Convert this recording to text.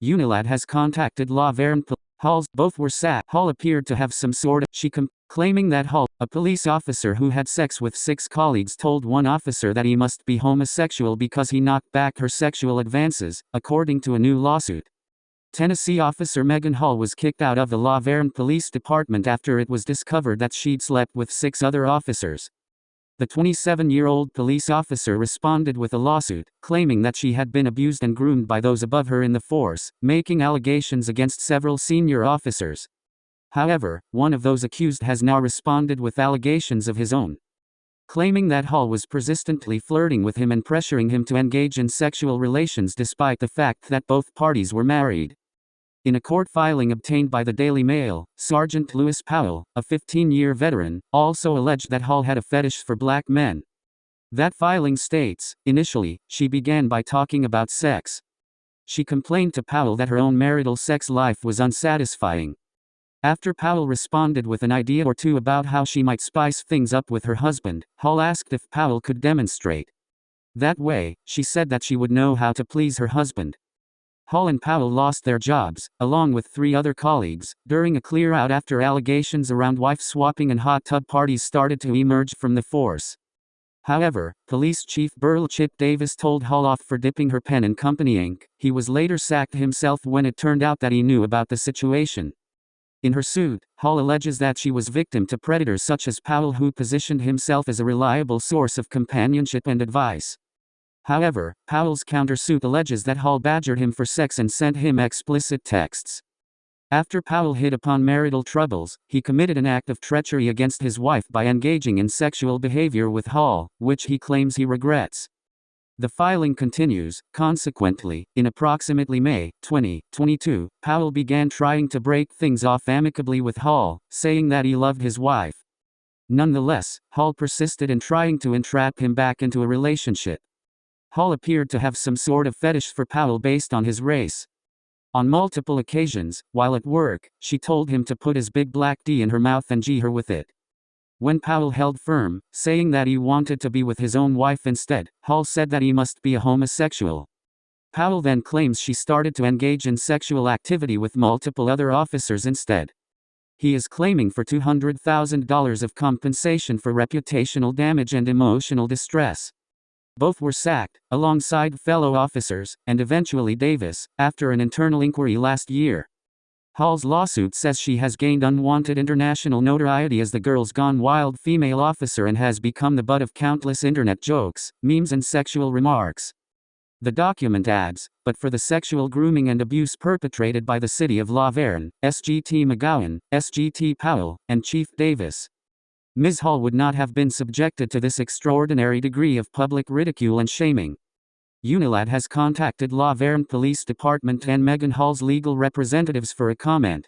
Unilad has contacted La Verne Halls. Both were sacked. Hall appeared to have some sort of claiming that Hall, a police officer who had sex with 6 colleagues, told one officer that he must be homosexual because he knocked back her sexual advances, according to a new lawsuit. Tennessee officer Megan Hall was kicked out of the La Verne Police Department after it was discovered that she'd slept with 6 other officers. The 27-year-old police officer responded with a lawsuit, claiming that she had been abused and groomed by those above her in the force, making allegations against several senior officers. However, one of those accused has now responded with allegations of his own, claiming that Hall was persistently flirting with him and pressuring him to engage in sexual relations despite the fact that both parties were married. In a court filing obtained by the Daily Mail, Sergeant Lewis Powell, a 15-year veteran, also alleged that Hall had a fetish for black men. That filing states, initially, she began by talking about sex. She complained to Powell that her own marital sex life was unsatisfying. After Powell responded with an idea or two about how she might spice things up with her husband, Hall asked if Powell could demonstrate. That way, she said that she would know how to please her husband. Hall and Powell lost their jobs, along with 3 other colleagues, during a clear-out after allegations around wife-swapping and hot tub parties started to emerge from the force. However, Police Chief Burl Chip Davis told Hall off for dipping her pen in Company Inc. He was later sacked himself when it turned out that he knew about the situation. In her suit, Hall alleges that she was victim to predators such as Powell, who positioned himself as a reliable source of companionship and advice. However, Powell's countersuit alleges that Hall badgered him for sex and sent him explicit texts. After Powell hit upon marital troubles, he committed an act of treachery against his wife by engaging in sexual behavior with Hall, which he claims he regrets. The filing continues. Consequently, in approximately May 2022, Powell began trying to break things off amicably with Hall, saying that he loved his wife. Nonetheless, Hall persisted in trying to entrap him back into a relationship. Hall appeared to have some sort of fetish for Powell based on his race. On multiple occasions, while at work, she told him to put his big black D in her mouth and G her with it. When Powell held firm, saying that he wanted to be with his own wife instead, Hall said that he must be a homosexual. Powell then claims she started to engage in sexual activity with multiple other officers instead. He is claiming for $200,000 of compensation for reputational damage and emotional distress. Both were sacked, alongside fellow officers, and eventually Davis, after an internal inquiry last year. Hall's lawsuit says she has gained unwanted international notoriety as the Girls Gone Wild female officer and has become the butt of countless internet jokes, memes and sexual remarks. The document adds, but for the sexual grooming and abuse perpetrated by the city of La Verne, SGT McGowan, SGT Powell, and Chief Davis, Ms. Hall would not have been subjected to this extraordinary degree of public ridicule and shaming. Unilad has contacted La Verne Police Department and Megan Hall's legal representatives for a comment.